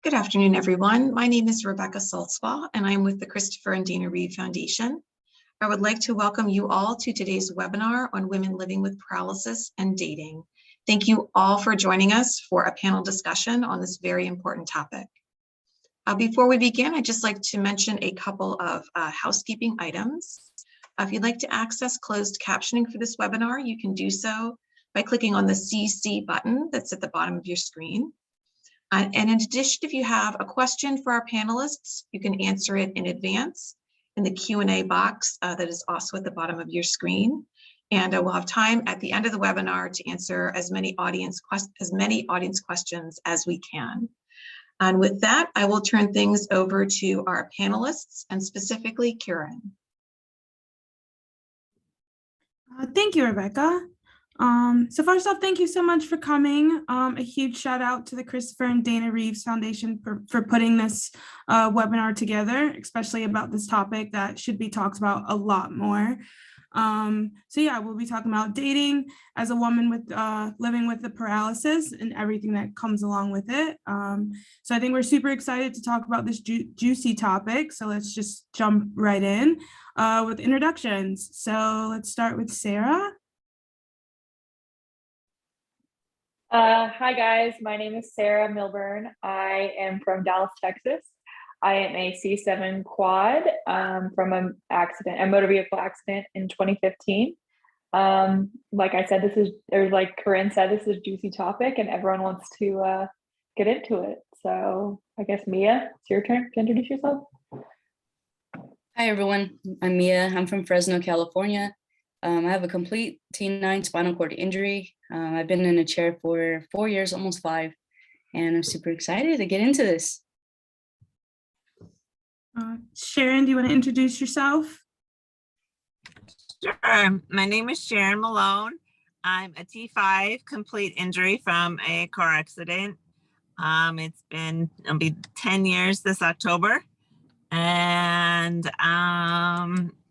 Good afternoon, everyone. My name is Rebecca Saltzbaugh, and I'm with the Christopher and Dana Reeve Foundation. I would like to welcome you all to today's webinar on women living with paralysis and dating. Thank you all for joining us for a panel discussion on this very important topic. Before we begin, I'd just like to mention a couple of housekeeping items. If you'd like to access closed captioning for this webinar, you can do so by clicking on the CC button that's at the bottom of your screen. And in addition, if you have a question for our panelists, you can answer it in advance in the Q&A box that is also at the bottom of your screen. And we'll have time at the end of the webinar to answer as many audience questions as we can. And with that, I will turn things over to our panelists and specifically Karen. Thank you, Rebecca. So first off, thank you so much for coming. A huge shout out to the Christopher and Dana Reeves Foundation for putting this webinar together, especially about this topic that should be talked about a lot more. So yeah, we'll be talking about dating as a woman with living with the paralysis and everything that comes along with it. So I think we're super excited to talk about this juicy topic. So let's just jump right in with introductions. So let's start with Sarah. Hi guys, my name is Sarah Milburn. I am from Dallas, Texas. I am a C7 quad from a motor vehicle accident in 2015. Like I said, like Corinne said, this is a juicy topic and everyone wants to get into it. So I guess Mia, it's your turn to introduce yourself. Hi everyone, I'm Mia. I'm from Fresno, California. I have a complete T9 spinal cord injury. I've been in a chair for 4 years, almost 5, and I'm super excited to get into this. Sharon, do you want to introduce yourself? Sure. My name is Sharon Malone. I'm a T5 complete injury from a car accident. It'll be 10 years this October. And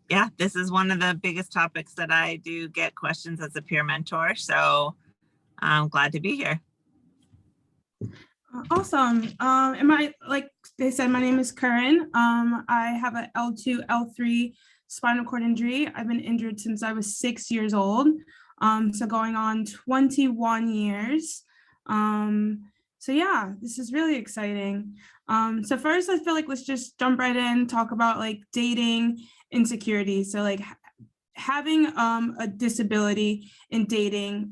yeah, this is one of the biggest topics that I do get questions as a peer mentor. So I'm glad to be here. Awesome. Like they said, my name is Corinne. I have an L2, L3 spinal cord injury. I've been injured since I was 6 years old. So going on 21 years. So yeah, this is really exciting. So first, I feel like let's just jump right in, talk about like dating insecurities. So like having a disability in dating,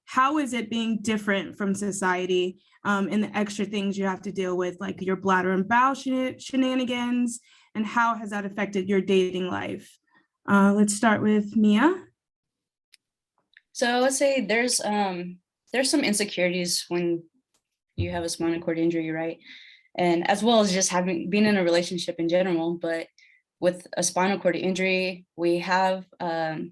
how is it being different from society and the extra things you have to deal with, like your bladder and bowel shenanigans, and how has that affected your dating life? Let's start with Mia. So let's say there's some insecurities when you have a spinal cord injury, right? And as well as just being in a relationship in general, but with a spinal cord injury, we have, I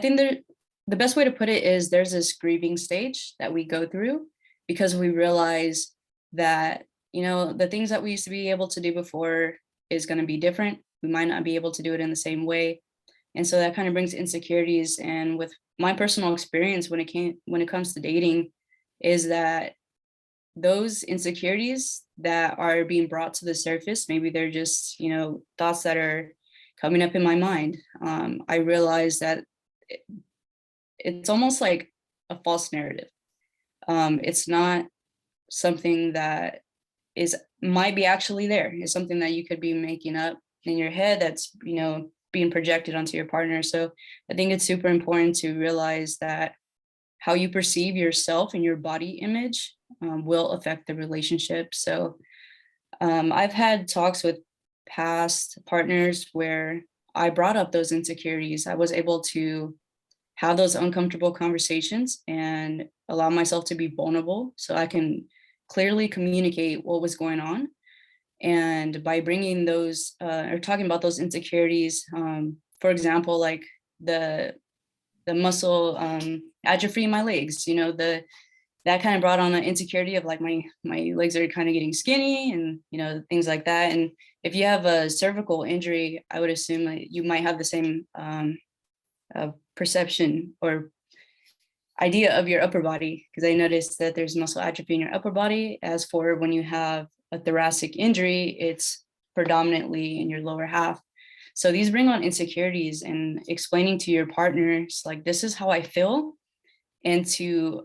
think the best way to put it is there's this grieving stage that we go through because we realize that, you know, the things that we used to be able to do before is going to be different. We might not be able to do it in the same way. And so that kind of brings insecurities. And with my personal experience when it comes to dating is that those insecurities that are being brought to the surface, maybe they're just, you know, thoughts that are coming up in my mind. I realized that it's almost like a false narrative. It's not something that might be actually there. It's something that you could be making up in your head that's, you know, being projected onto your partner. So I think it's super important to realize that how you perceive yourself and your body image will affect the relationship. So I've had talks with past partners where I brought up those insecurities. I was able to have those uncomfortable conversations and allow myself to be vulnerable so I can clearly communicate what was going on. And by bringing those or talking about those insecurities, for example, like the muscle atrophy in my legs, you know, that kind of brought on an insecurity of like my legs are kind of getting skinny and, you know, things like that. And if you have a cervical injury, I would assume that you might have the same perception or idea of your upper body, because I noticed that there's muscle atrophy in your upper body. As for when you have a thoracic injury, it's predominantly in your lower half. So these bring on insecurities, and explaining to your partners, like, this is how I feel, and to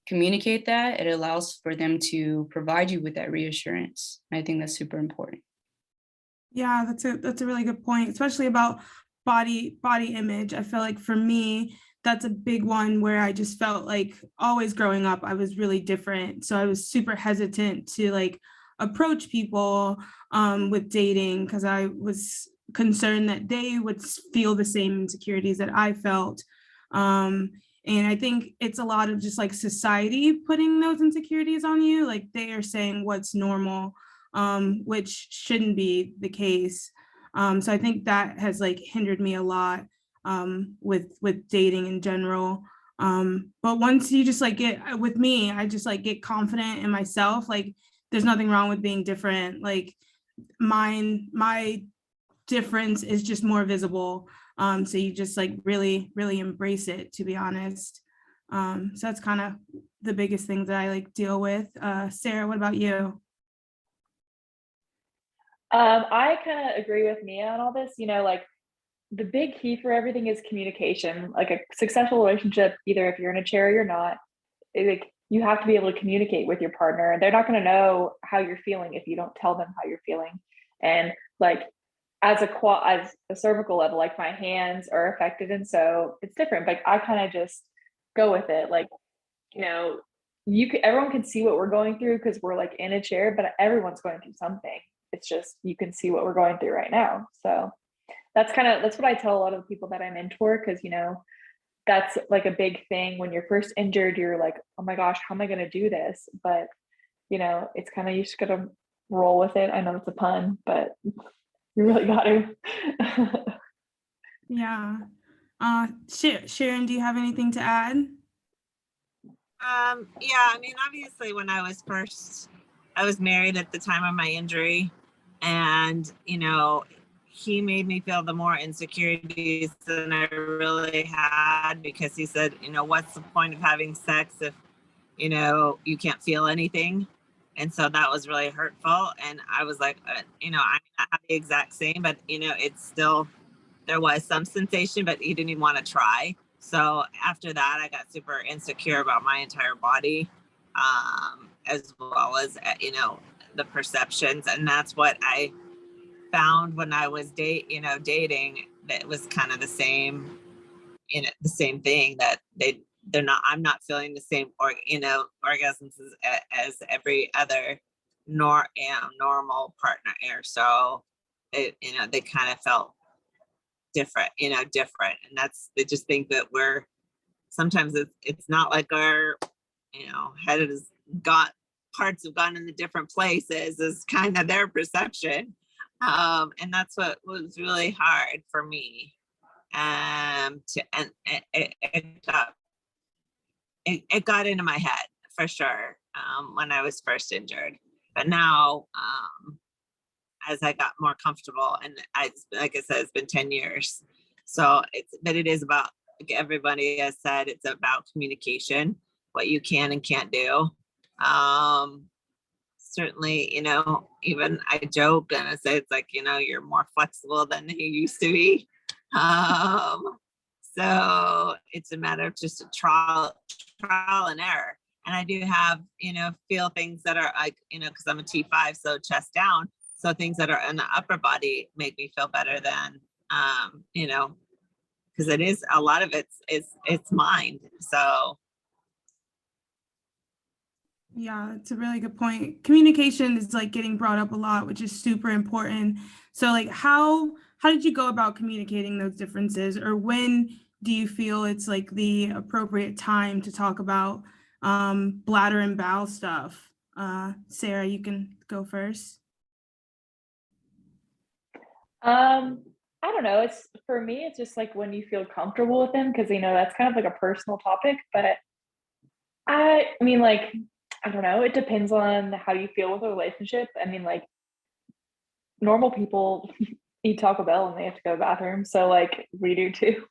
communicate that, it allows for them to provide you with that reassurance. I think that's super important. Yeah, that's a really good point, especially about body image. I feel like for me, that's a big one where I just felt like always growing up, I was really different. So I was super hesitant to like approach people with dating, because I was concerned that they would feel the same insecurities that I felt. And I think it's a lot of just like society putting those insecurities on you. Like they are saying what's normal, which shouldn't be the case. So I think that has like hindered me a lot with dating in general. But once you just like get with me, I just like get confident in myself. Like there's nothing wrong with being different. Like my difference is just more visible. So you just like really embrace it, to be honest. So that's kind of the biggest thing that I like deal with. Sarah, what about you? I kind of agree with Mia on all this. Like the big key for everything is communication. Like a successful relationship, either if you're in a chair or you're not, like you have to be able to communicate with your partner. They're not going to know how you're feeling if you don't tell them how you're feeling. And like as a cervical level, like my hands are affected, and so it's different. Like I kind of just go with it. Like everyone can see what we're going through because we're like in a chair, but everyone's going through something. It's just you can see what we're going through right now. So that's what I tell a lot of the people that I mentor, because that's like a big thing. When you're first injured, you're like, oh my gosh, how am I going to do this? But it's kind of, you just gotta roll with it. I know it's a pun, but you really got to. Yeah. Sharon, do you have anything to add? Yeah, I mean, obviously when I was married at the time of my injury, and he made me feel the more insecurities than I really had, because he said, what's the point of having sex if you can't feel anything? And so that was really hurtful. And I was like, I'm not the exact same, but it's still, there was some sensation, but he didn't even want to try. So after that, I got super insecure about my entire body, as well as the perceptions. And that's what I found when I was dating. That it was kind of the same, the same thing, that they're not. I'm not feeling the same orgasms as every other normal partner here. So they kind of felt different, and they just think that sometimes it's not like our head has got parts have gone in the different places, is kind of their perception. And that's what was really hard for me. It got into my head for sure, when I was first injured. But now, as I got more comfortable, and like I said, it's been 10 years. So it is about, like everybody has said, it's about communication, what you can and can't do. Certainly, even I joke and I say, it's like, you're more flexible than you used to be. So it's a matter of just a trial and error. And I do have, feel things that are like, because I'm a T5, so chest down. So things that are in the upper body make me feel better than, because it is, a lot of it's mind. So. Yeah, it's a really good point. Communication is like getting brought up a lot, which is super important. So like how did you go about communicating those differences, or when do you feel it's like the appropriate time to talk about bladder and bowel stuff? Sarah, you can go first. I don't know. For me, it's just like when you feel comfortable with them, because that's kind of like a personal topic. But I mean, like, I don't know. It depends on how you feel with a relationship. I mean, like, normal people eat Taco Bell and they have to go to the bathroom, so like we do too.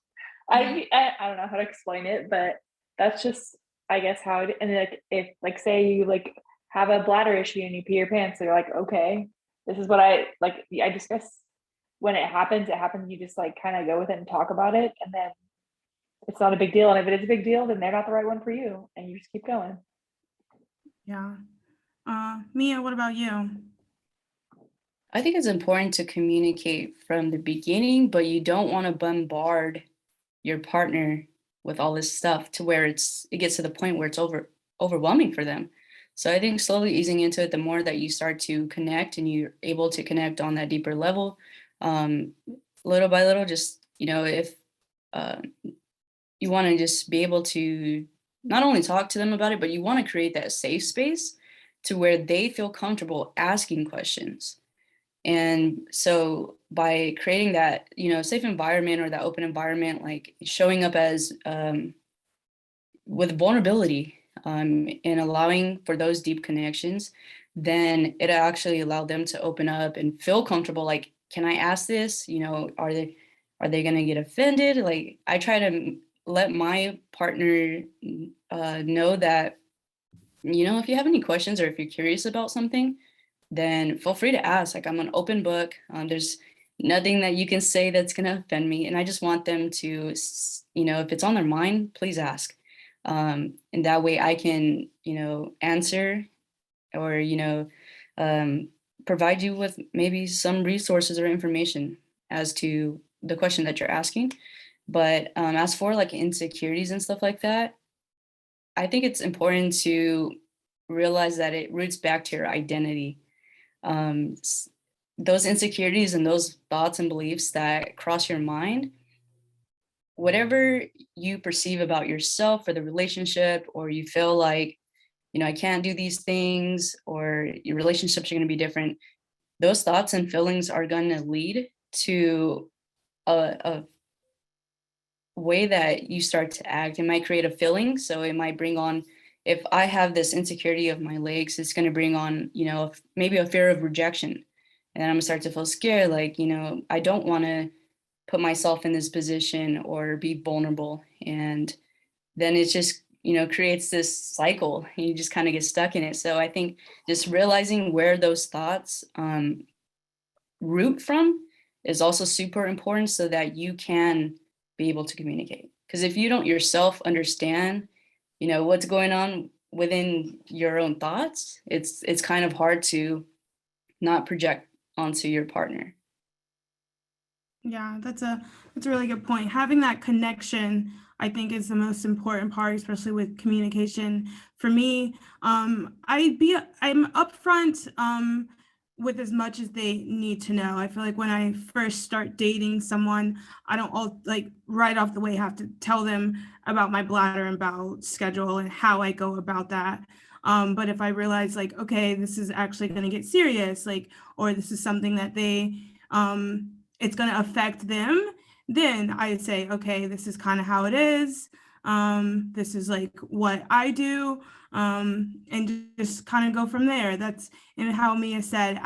I don't know how to explain it, but that's just, I guess, how it, and like, if like, say you like have a bladder issue and you pee your pants, they're like, okay, this is what I like, I discuss when it happens, you just like kind of go with it and talk about it. And then it's not a big deal. And if it is a big deal, then they're not the right one for you. And you just keep going. Yeah. Mia, what about you? I think it's important to communicate from the beginning, but you don't want to bombard your partner with all this stuff to where it gets to the point where it's overwhelming for them. So I think slowly easing into it, the more that you start to connect and you're able to connect on that deeper level, little by little, just, if you want to just be able to not only talk to them about it, but you want to create that safe space to where they feel comfortable asking questions. And so by creating that, safe environment or that open environment, like showing up as with vulnerability, and allowing for those deep connections, then it actually allowed them to open up and feel comfortable. Like, can I ask this? Are they going to get offended? Like, I try to let my partner know that, if you have any questions or if you're curious about something, then feel free to ask. Like, I'm an open book. There's nothing that you can say that's going to offend me. And I just want them to, if it's on their mind, please ask. And that way I can, answer or, provide you with maybe some resources or information as to the question that you're asking. But as for like insecurities and stuff like that, I think it's important to realize that it roots back to your identity. Those insecurities and those thoughts and beliefs that cross your mind, whatever you perceive about yourself or the relationship, or you feel like, I can't do these things, or your relationships are going to be different, those thoughts and feelings are going to lead to a way that you start to act. It might create a feeling. So it might bring on, if I have this insecurity of my legs, it's going to bring on, maybe a fear of rejection. And then I'm going to start to feel scared. Like, I don't want to put myself in this position or be vulnerable. And then it just, creates this cycle. And you just kind of get stuck in it. So I think just realizing where those thoughts root from is also super important, so that you can be able to communicate. Because if you don't yourself understand, what's going on within your own thoughts, it's kind of hard to not project onto your partner. Yeah, that's a really good point. Having that connection, I think, is the most important part, especially with communication. For me, I'm upfront with as much as they need to know. I feel like when I first start dating someone, I don't right off the way have to tell them about my bladder and bowel schedule and how I go about that. But if I realize like, okay, this is actually going to get serious, or this is something that they it's going to affect them, then I say, okay, this is kind of how it is. This is like what I do, and just kind of go from there. That's, and how Mia said,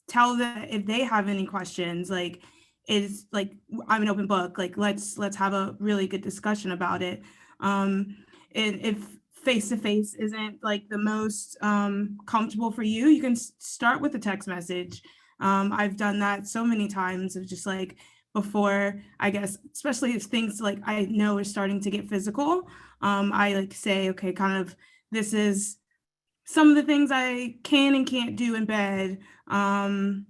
tell them if they have any questions, is like, I'm an open book, let's have a really good discussion about it. And if face-to-face isn't like the most comfortable for you, you can start with a text message. I've done that so many times, of just like, before, I guess, especially if things like I know are starting to get physical, I say, okay, kind of, this is some of the things I can and can't do in bed. And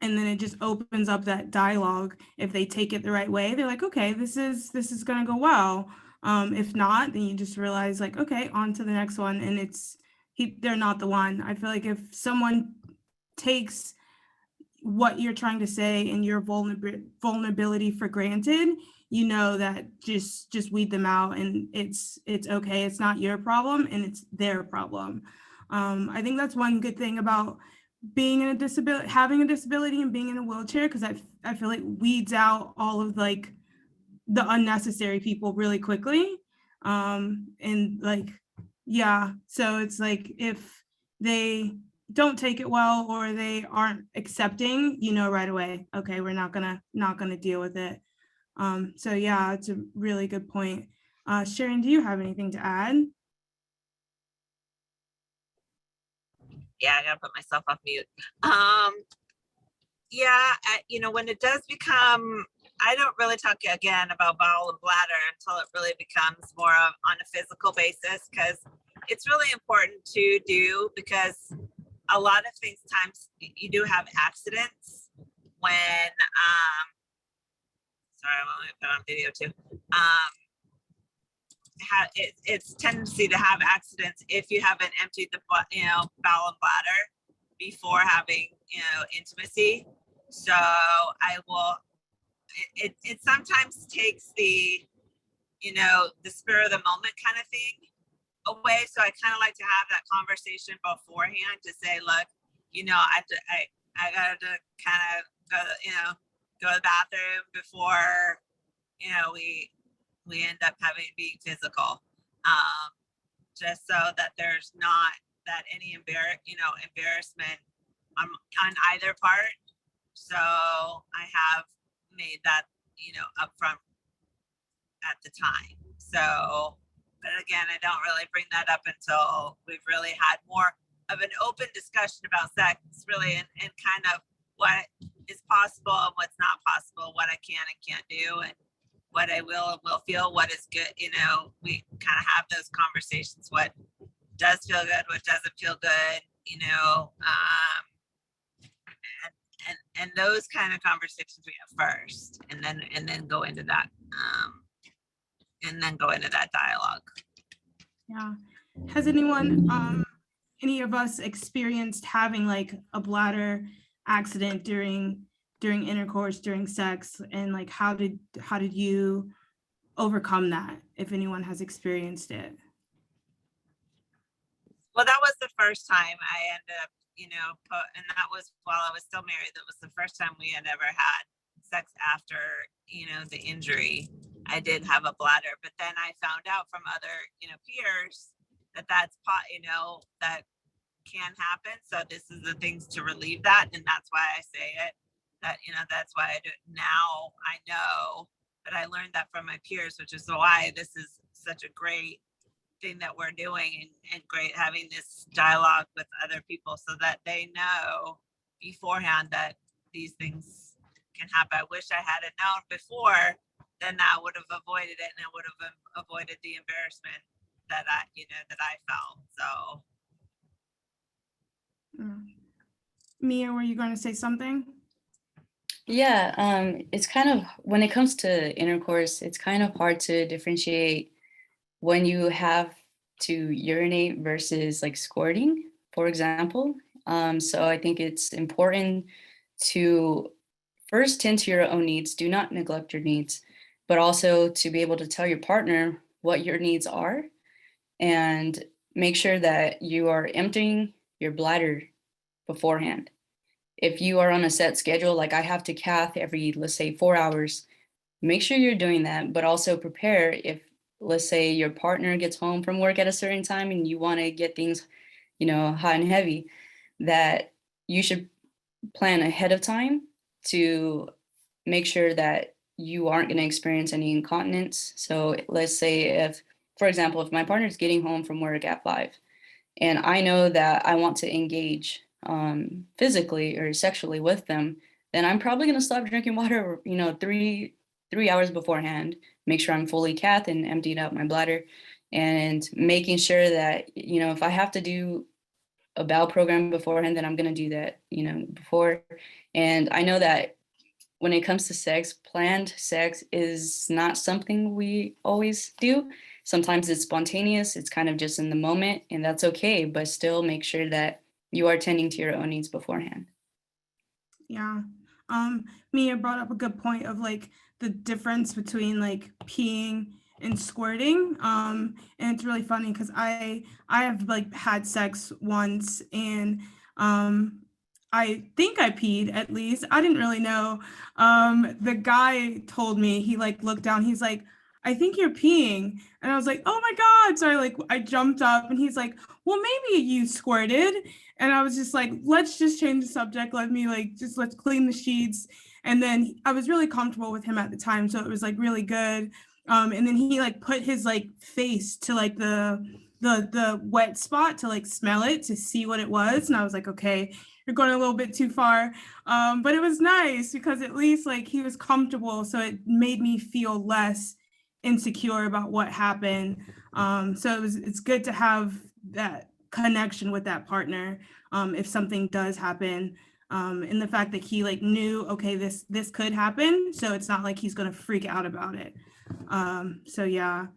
then it just opens up that dialogue. If they take it the right way, they're like, okay, this is going to go well. If not, then you just realize like, okay, on to the next one. And they're not the one. I feel like if someone takes what you're trying to say and your vulnerability for granted, that just weed them out, and it's okay. It's not your problem, and it's their problem. I think that's one good thing about being in having a disability and being in a wheelchair, because I feel like weeds out all of the unnecessary people really quickly. And yeah, so it's like, if they don't take it well, or they aren't accepting, right away, okay, we're not gonna deal with it. So yeah, it's a really good point. Sharon, do you have anything to add? Yeah, I gotta put myself off mute. When it does become, I don't really talk again about bowel and bladder until it really becomes more of on a physical basis, because it's really important to do, because a lot of things times you do have accidents when sorry, I'm only put on video too. It's tendency to have accidents if you haven't emptied the bowel and bladder before having intimacy. So I will. It sometimes takes the the spur of the moment kind of thing away. So I kind of like to have that conversation beforehand to say, look, I got to kind of go to the bathroom before we end up being physical, just so that there's not that any embarrassment on either part. So I have made that upfront at the time. So, but again, I don't really bring that up until we've really had more of an open discussion about sex, really, and kind of what is possible and what's not possible, what I can and can't do, and what I will and will feel, what is good. We kind of have those conversations, what does feel good, what doesn't feel good, and those kind of conversations we have first, and then go into that dialogue. Yeah. Has anyone, any of us experienced having like a bladder accident during intercourse, during sex, and like how did you overcome that, if anyone has experienced it? Well, that was the first time I ended up, and that was while I was still married. That was the first time we had ever had sex after, the injury. I did have a bladder, but then I found out from other, peers that that can happen. So this is the things to relieve that. And that's why I say it, that, that's why I do it now. I know, but I learned that from my peers, which is why this is such a great thing that we're doing, and great having this dialogue with other people so that they know beforehand that these things can happen. I wish I had it known before, then I would have avoided it, and I would have avoided the embarrassment that I felt. So. Mia, were you going to say something? Yeah, it's kind of, when it comes to intercourse, it's kind of hard to differentiate when you have to urinate versus like squirting, for example. So I think it's important to first tend to your own needs, do not neglect your needs, but also to be able to tell your partner what your needs are, and make sure that you are emptying your bladder beforehand. If you are on a set schedule, like I have to cath every, let's say 4 hours, make sure you're doing that, but also prepare if, let's say your partner gets home from work at a certain time and you want to get things, hot and heavy, that you should plan ahead of time to make sure that you aren't going to experience any incontinence. So let's say if, for example, if my partner's getting home from work at 5 and I know that I want to engage physically or sexually with them, then I'm probably going to stop drinking water, 3 hours beforehand, make sure I'm fully cath and emptied out my bladder, and making sure that, if I have to do a bowel program beforehand, then I'm going to do that, before. And I know that when it comes to sex, planned sex is not something we always do. Sometimes it's spontaneous, it's kind of just in the moment, and that's okay, but still make sure that you are tending to your own needs beforehand. Yeah. Mia brought up a good point of like the difference between like peeing and squirting. And it's really funny because I have like had sex once, and I think I peed, at least. I didn't really know. The guy told me, he like looked down, he's like, I think you're peeing. And I was like, oh my God. So I jumped up, and he's like, well, maybe you squirted. And I was just like, let's just change the subject. Let's clean the sheets. And then I was really comfortable with him at the time. So it was like really good. And then he like put his like face to like the wet spot to like smell it to see what it was. And I was like, okay, you're going a little bit too far. But it was nice because at least like he was comfortable. So it made me feel less insecure about what happened. So it's good to have that connection with that partner if something does happen. And the fact that he like knew, okay, this could happen. So it's not like he's gonna freak out about it. So yeah.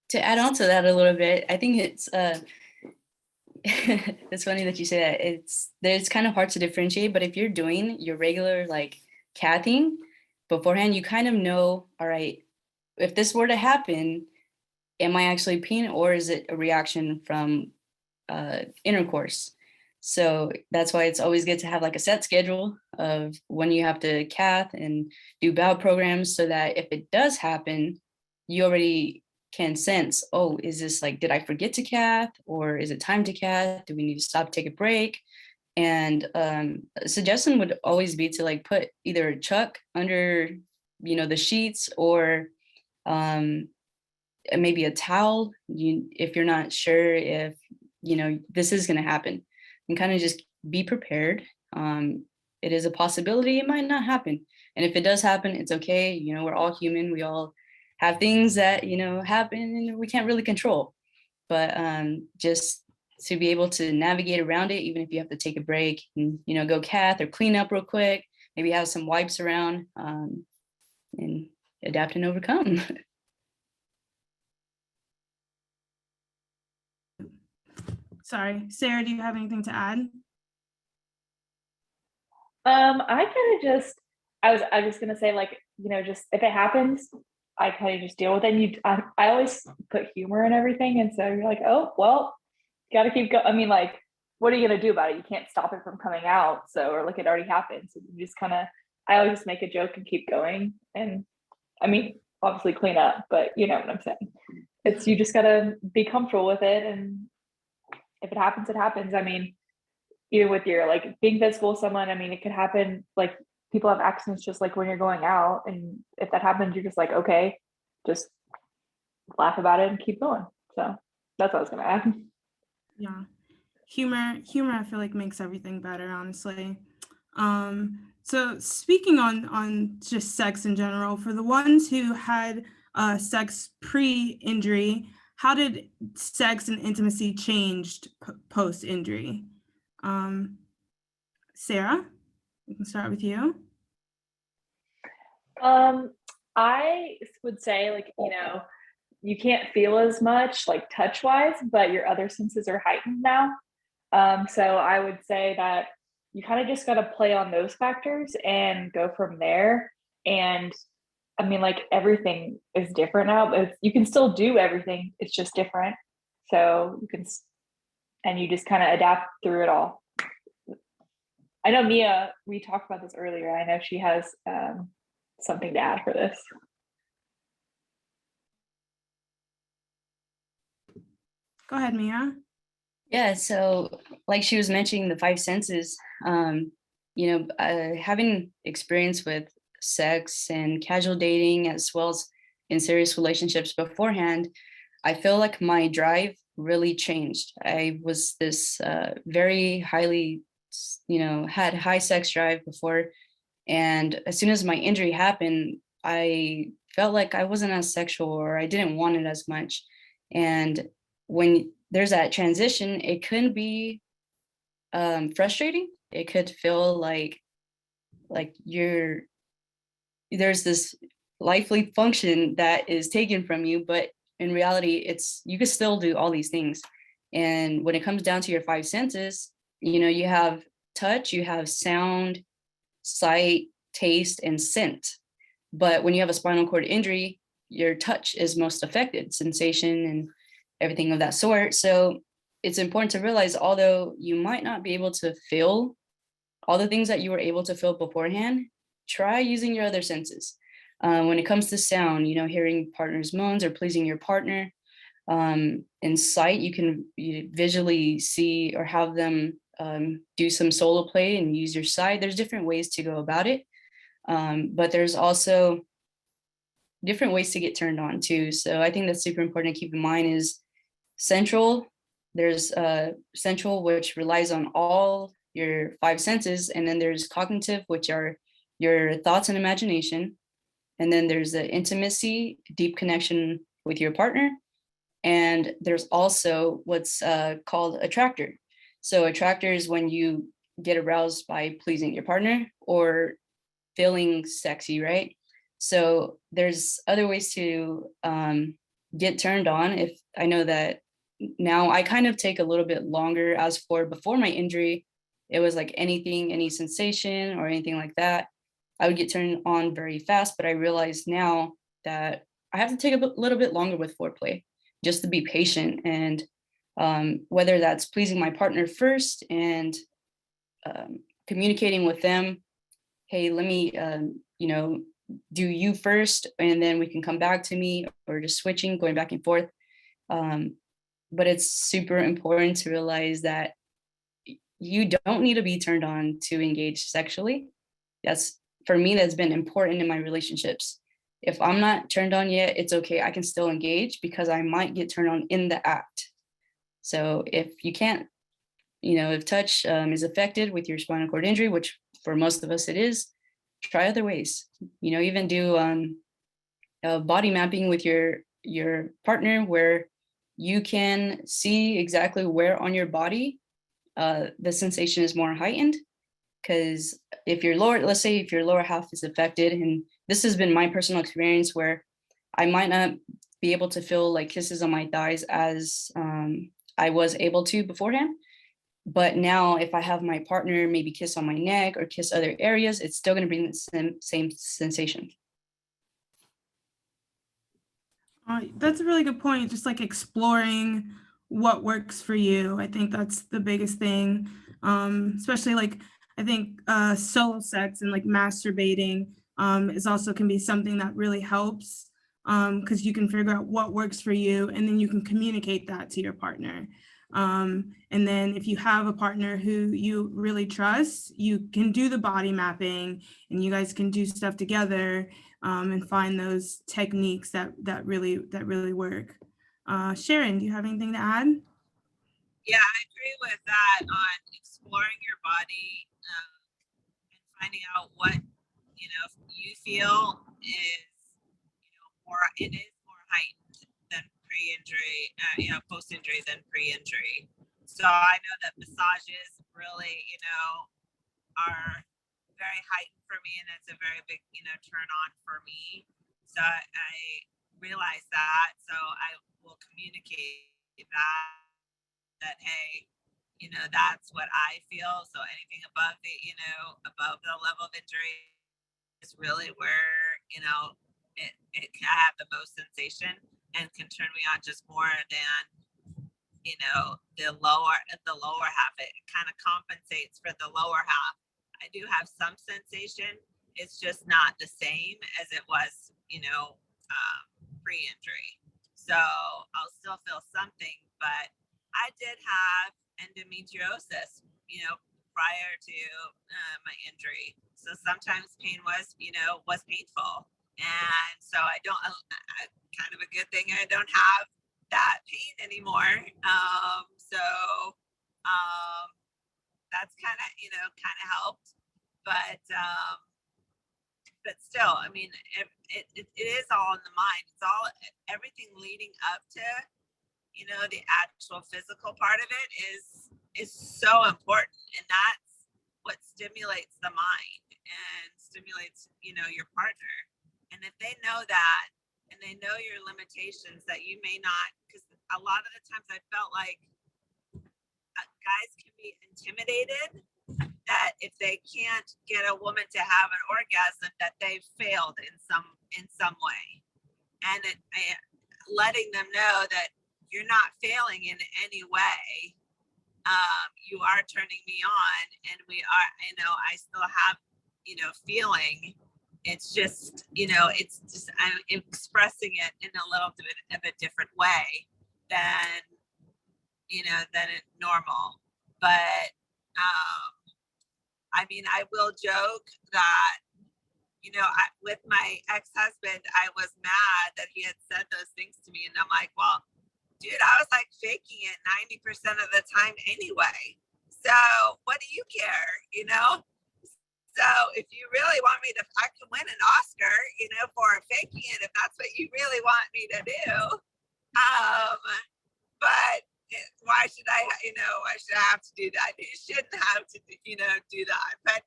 To add on to that a little bit, I think it's it's funny that you say that. It's kind of hard to differentiate, but if you're doing your regular like cathing beforehand, you kind of know, all right, if this were to happen, am I actually peeing or is it a reaction from intercourse? So that's why it's always good to have like a set schedule of when you have to cath and do bowel programs so that if it does happen, you already can sense, oh, is this like, did I forget to cath or is it time to cath? Do we need to stop, take a break? And a suggestion would always be to like put either a chuck under, the sheets or maybe a towel, if you're not sure if, this is going to happen, and kind of just be prepared. It is a possibility, it might not happen. And if it does happen, it's okay. We're all human. We all have things that, happen and we can't really control. But just to be able to navigate around it, even if you have to take a break and, go cath or clean up real quick, maybe have some wipes around, and adapt and overcome. Sorry, Sarah, do you have anything to add? I kind of I was gonna say like, just if it happens, I kind of just deal with it. And I always put humor in everything. And so you're like, oh, well, gotta keep going. I mean, like, what are you gonna do about it? You can't stop it from coming out. So, or like it already happened. So you just I always just make a joke and keep going. And I mean, obviously clean up, but you know what I'm saying? You just gotta be comfortable with it. And if it happens, it happens. I mean, even with your like being physical with someone, I mean, it could happen. Like people have accidents just like when you're going out, and if that happens, you're just like, okay, just laugh about it and keep going. So that's what I was gonna add. Yeah, humor I feel like makes everything better, honestly. So speaking on just sex in general, for the ones who had sex pre-injury, how did sex and intimacy changed post-injury? Sarah, we can start with you. I would say like, you can't feel as much like touch wise, but your other senses are heightened now. So I would say that you kind of just got to play on those factors and go from there. And I mean, like everything is different now, but you can still do everything. It's just different. So you just kind of adapt through it all. I know Mia, we talked about this earlier. I know she has something to add for this. Go ahead, Mia. Yeah, so like she was mentioning the five senses, having experience with sex and casual dating as well as in serious relationships beforehand, I feel like my drive really changed. I was this very highly, had high sex drive before. And as soon as my injury happened, I felt like I wasn't as sexual or I didn't want it as much. And when there's that transition, it could be frustrating. It could feel like there's this lively function that is taken from you, but in reality, you could still do all these things. And when it comes down to your five senses, you have touch, you have sound, sight, taste, and scent. But when you have a spinal cord injury, your touch is most affected, sensation and everything of that sort. So it's important to realize, although you might not be able to feel all the things that you were able to feel beforehand, try using your other senses. When it comes to sound, hearing partner's moans or pleasing your partner. In sight, you can visually see or have them do some solo play and use your sight. There's different ways to go about it. But there's also different ways to get turned on too. So I think that's super important to keep in mind is central. There's central, which relies on all your five senses. And then there's cognitive, which are your thoughts and imagination. And then there's the intimacy, deep connection with your partner. And there's also what's called attractor. So attractor is when you get aroused by pleasing your partner or feeling sexy, right? So there's other ways to get turned on. If I know that now I kind of take a little bit longer, as for before my injury, it was like anything, any sensation or anything like that, I would get turned on very fast. But I realize now that I have to take a little bit longer with foreplay just to be patient. And whether that's pleasing my partner first and communicating with them, hey, let me, do you first, and then we can come back to me, or just switching, going back and forth. But it's super important to realize that you don't need to be turned on to engage sexually. That's, for me, that's been important in my relationships. If I'm not turned on yet, it's okay. I can still engage because I might get turned on in the act. So if you can't, if touch is affected with your spinal cord injury, which for most of us it is, try other ways. Even do body mapping with your partner, where you can see exactly where on your body the sensation is more heightened. Because if your lower, let's say if your lower half is affected, and this has been my personal experience, where I might not be able to feel like kisses on my thighs as I was able to beforehand. But now if I have my partner maybe kiss on my neck or kiss other areas, it's still going to bring the same sensation. That's a really good point. Just like exploring what works for you. I think that's the biggest thing. Especially like, I think solo sex and like masturbating is also can be something that really helps, because you can figure out what works for you, and then you can communicate that to your partner. And then if you have a partner who you really trust, you can do the body mapping and you guys can do stuff together, and find those techniques that really work. Sharon, do you have anything to add? Yeah, I agree with that on exploring your body and finding out what you feel is more heightened than pre-injury, post-injury than pre-injury. So I know that massages really, are very heightened for me, and it's a very big, turn on for me. So I realize that. So I will communicate that hey, that's what I feel. So anything above the level of injury is really where, it can have the most sensation and can turn me on just more than, the lower half. It kind of compensates for the lower half. I do have some sensation. It's just not the same as it was, pre-injury. So I'll still feel something, but I did have endometriosis, prior to my injury. So sometimes pain was painful. And so kind of a good thing I don't have that pain anymore. That's kind of helped. But still, I mean, it is all in the mind. It's all, everything leading up to, the actual physical part of it is so important. And that's what stimulates the mind and stimulates, your partner. And if they know that, and they know your limitations that you may not, because a lot of the times I felt like guys can be intimidated that if they can't get a woman to have an orgasm, that they've failed in some way. And letting them know that you're not failing in any way. You are turning me on, and we are, I still have, feeling. It's just, I'm expressing it in a little bit of a different way than it normal. But I mean, I will joke that, with my ex-husband, I was mad that he had said those things to me. And I'm like, well, dude, I was like faking it 90% of the time anyway. So what do you care, So if you really want me to, I can win an Oscar, for faking it, if that's what you really want me to do. But why should I, why should I have to do that? You shouldn't have to, do that. But,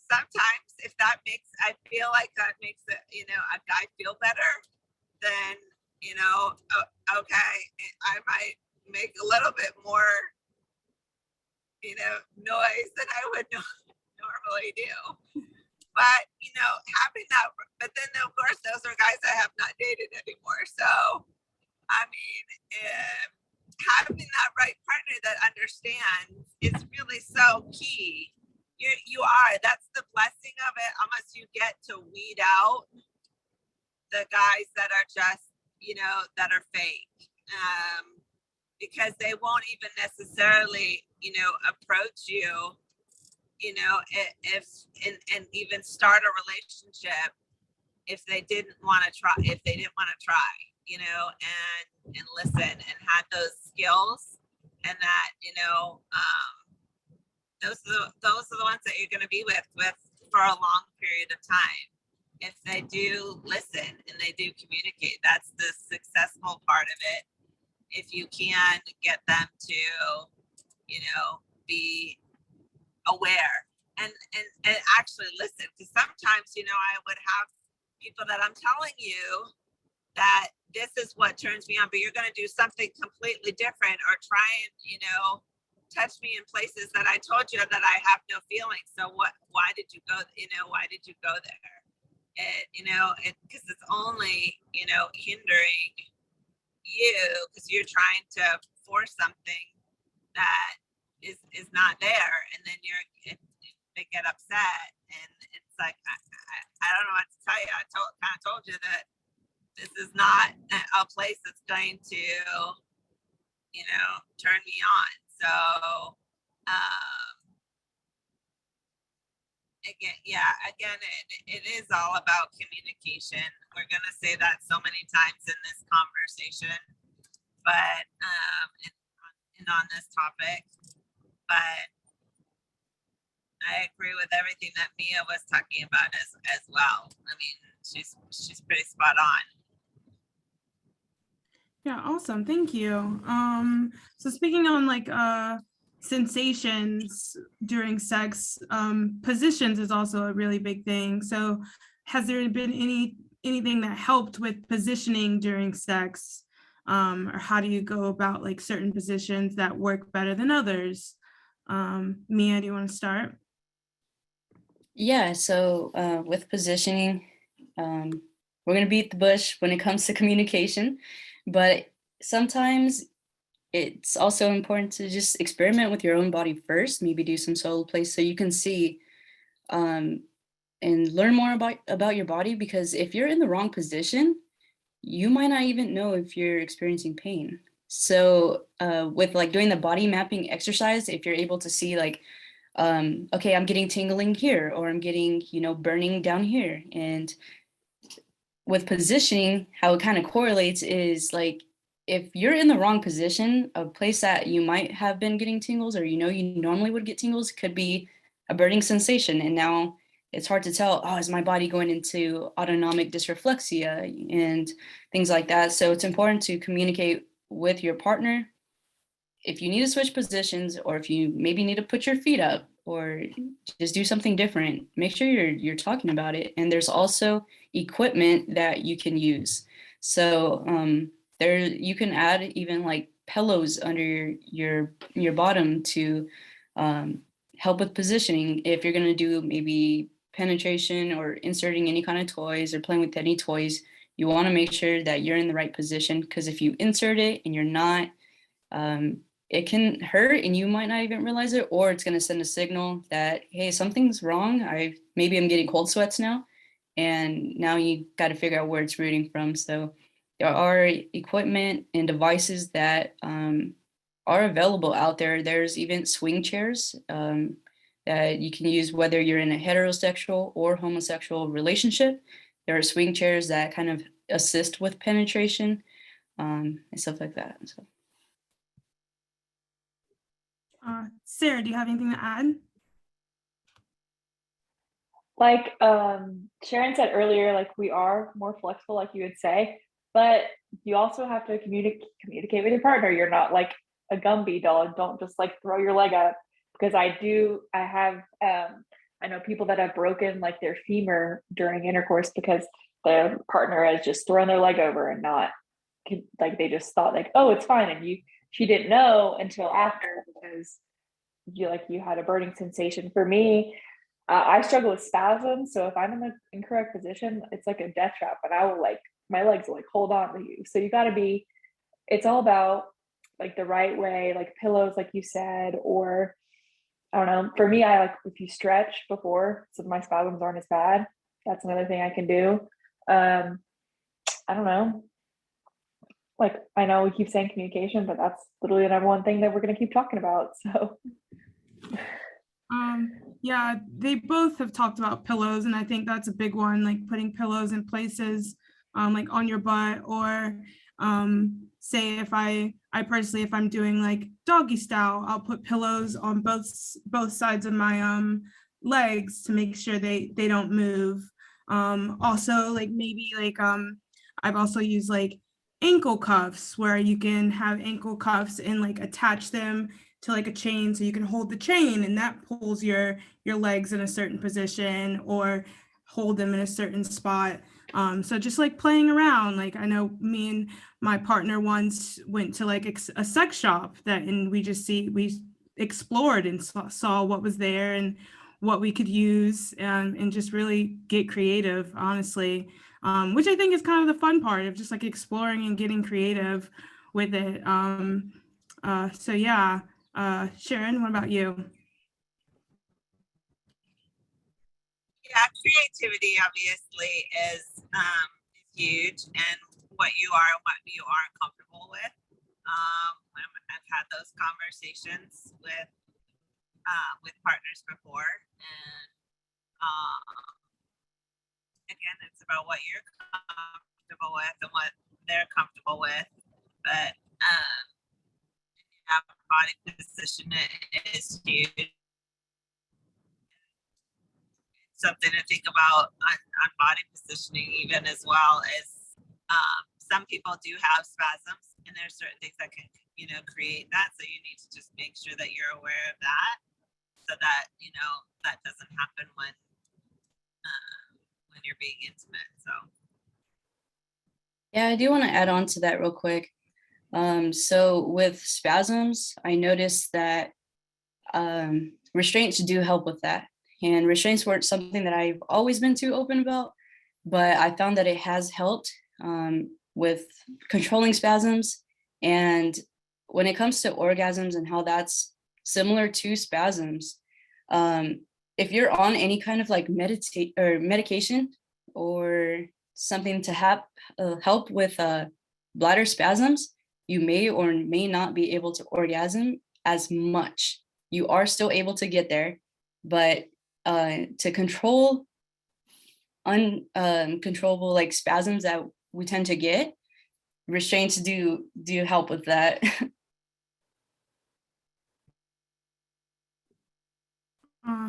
sometimes if that makes, I feel like that makes it, a guy feel better, then, okay, I might make a little bit more, noise than I would normally do. But, having that, but then of course, those are guys I have not dated anymore. So, I mean, having that right partner that understands is really so key. That's the blessing of it. Almost you get to weed out the guys that are just, that are fake. Because they won't even necessarily, approach you, if and even start a relationship if they didn't want to try, and listen and had those skills, and that, those are the ones that you're going to be with for a long period of time. If they do listen and they do communicate, that's the successful part of it. If you can get them to, be aware and actually listen, because sometimes, I would have people that I'm telling you that this is what turns me on, but you're going to do something completely different or try and, touch me in places that I told you that I have no feelings. So why did you go, why did you go there? Because it's only, hindering you because you're trying to force something that is not there, and then they get upset, and it's like I don't know what to tell you. I kind of told you that this is not a place that's going to turn me on. So again, it is all about communication. We're gonna say that so many times in this conversation, but and on this topic. But I agree with everything that Mia was talking about as well. I mean, she's pretty spot on. Yeah, awesome. Thank you. So speaking on like sensations during sex, positions is also a really big thing. So has there been anything that helped with positioning during sex? Or how do you go about like certain positions that work better than others? Mia, do you want to start? Yeah, so with positioning, we're going to beat the bush when it comes to communication, but sometimes it's also important to just experiment with your own body first, maybe do some solo play so you can see and learn more about your body, because if you're in the wrong position, you might not even know if you're experiencing pain. So with like doing the body mapping exercise, if you're able to see like, okay, I'm getting tingling here, or I'm getting, burning down here. And with positioning, how it kind of correlates is like, if you're in the wrong position, a place that you might have been getting tingles, or you normally would get tingles, could be a burning sensation. And now it's hard to tell, is my body going into autonomic dysreflexia and things like that. So it's important to communicate with your partner. If you need to switch positions, or if you maybe need to put your feet up or just do something different, make sure you're talking about it. And there's also equipment that you can use. So there you can add even like pillows under your bottom to help with positioning. If you're going to do maybe penetration or inserting any kind of toys or playing with any toys, you want to make sure that you're in the right position, because if you insert it and you're not, it can hurt and you might not even realize it, or it's going to send a signal that, hey, something's wrong. Maybe I'm getting cold sweats now, and now you got to figure out where it's rooting from. So there are equipment and devices that are available out there. There's even swing chairs that you can use whether you're in a heterosexual or homosexual relationship. There are swing chairs that kind of assist with penetration and stuff like that. So. Sarah, do you have anything to add? Like Sharon said earlier, like we are more flexible, like you would say, but you also have to communicate with your partner. You're not like a Gumby dog. Don't just like throw your leg up, because I know people that have broken like their femur during intercourse because their partner has just thrown their leg over and not like, they just thought like, oh, it's fine, and she didn't know until after, because you had a burning sensation. For me, I struggle with spasms, so if I'm in the incorrect position, it's like a death trap, and I will like, my legs will like hold on to you. So you got to be, it's all about like the right way, like pillows, like you said, or I don't know. For me, I like if you stretch before, so my spasms aren't as bad. That's another thing I can do. I don't know. Like, I know we keep saying communication, but that's literally the number one thing that we're going to keep talking about. So. Yeah, they both have talked about pillows, and I think that's a big one, like putting pillows in places like on your butt, or say if I personally, if I'm doing like doggy style, I'll put pillows on both sides of my legs to make sure they don't move. Also, like maybe like I've also used like ankle cuffs, where you can have ankle cuffs and like attach them to like a chain, so you can hold the chain, and that pulls your legs in a certain position or hold them in a certain spot. So just like playing around, like I know me and my partner once went to like a sex shop and we explored and saw what was there and what we could use, and just really get creative, honestly, which I think is kind of the fun part of just like exploring and getting creative with it. So yeah. Sharon, what about you? Yeah, creativity obviously is huge, and what you are and what you aren't comfortable with. I've had those conversations with partners before, and again, it's about what you're comfortable with and what they're comfortable with. But body position is huge. Something to think about on body positioning even as well as some people do have spasms, and there's certain things that can create that, so you need to just make sure that you're aware of that, so that that doesn't happen when you're being intimate. So yeah, I do want to add on to that real quick. So with spasms, I noticed that restraints do help with that. And restraints weren't something that I've always been too open about, but I found that it has helped with controlling spasms. And when it comes to orgasms and how that's similar to spasms, if you're on any kind of like medication or something to help with bladder spasms, you may or may not be able to orgasm as much. You are still able to get there, but to control uncontrollable like spasms that we tend to get, restraints do help with that.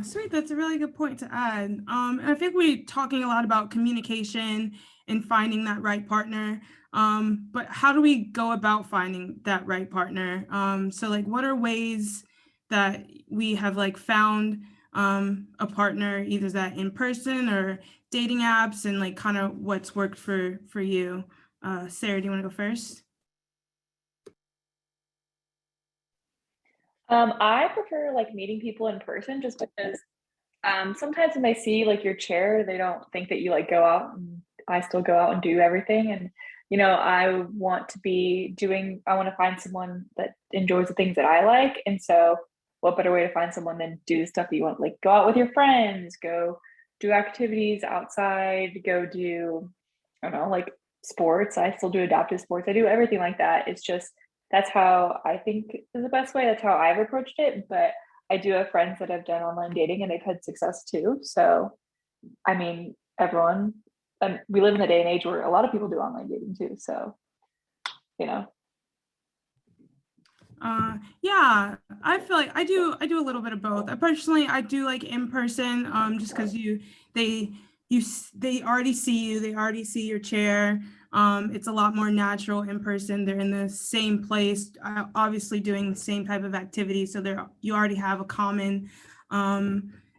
Sweet, that's a really good point to add. And I think we're talking a lot about communication and finding that right partner. But how do we go about finding that right partner? So like, what are ways that we have like found a partner, either that in person or dating apps, and like kind of what's worked for you? Sarah, do you want to go first? I prefer like meeting people in person, just because sometimes when they see like your chair, they don't think that you like go out, and I still go out and do everything. And I want to find someone that enjoys the things that I like. And so what better way to find someone than do the stuff that you want, like go out with your friends, go do activities outside, go do, I don't know, like sports. I still do adaptive sports. I do everything like that. It's just, that's how I think is the best way. That's how I've approached it. But I do have friends that have done online dating and they've had success too. So, I mean, everyone, we live in the day and age where a lot of people do online dating too. So, you know. Yeah, I feel like I do a little bit of both. I do like in person, just because they already see you, they already see your chair. It's a lot more natural in person. They're in the same place, obviously doing the same type of activity, so you already have a common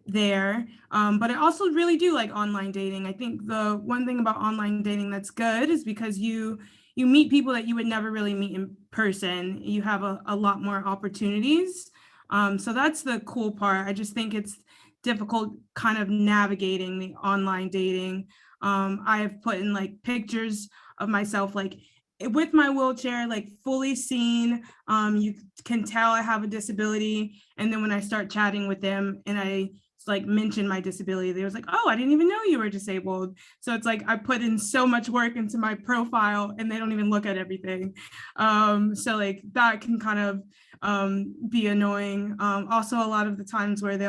there. But I also really do like online dating. I think the one thing about online dating that's good is because you meet people that you would never really meet in person. You have a lot more opportunities. So that's the cool part. I just think it's difficult kind of navigating the online dating. I have put in like pictures of myself, like with my wheelchair, like fully seen. You can tell I have a disability. And then when I start chatting with them and I like mention my disability, they was like, oh, I didn't even know you were disabled. So it's like I put in so much work into my profile and they don't even look at everything. So like that can kind of be annoying. Also a lot of the times where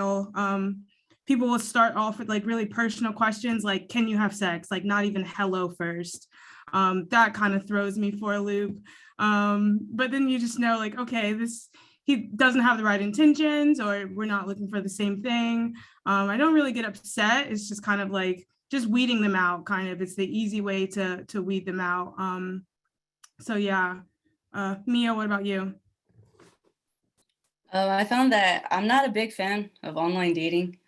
people will start off with like really personal questions like, can you have sex? Like not even hello first. That kind of throws me for a loop. But then you just know like, okay, he doesn't have the right intentions, or we're not looking for the same thing. I don't really get upset. It's just kind of like just weeding them out, kind of. It's the easy way to weed them out. So yeah. Mia, what about you? I found that I'm not a big fan of online dating.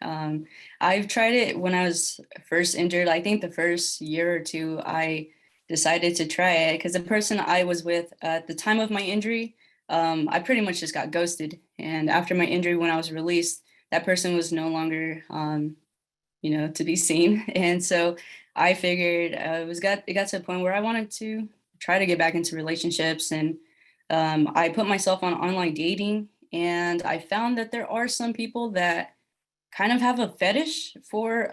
I've tried it when I was first injured. I think the first year or two, I decided to try it because the person I was with at the time of my injury, I pretty much just got ghosted. And after my injury, when I was released, that person was no longer, to be seen. And so I figured it got to a point where I wanted to try to get back into relationships. And I put myself on online dating, and I found that there are some people that kind of have a fetish for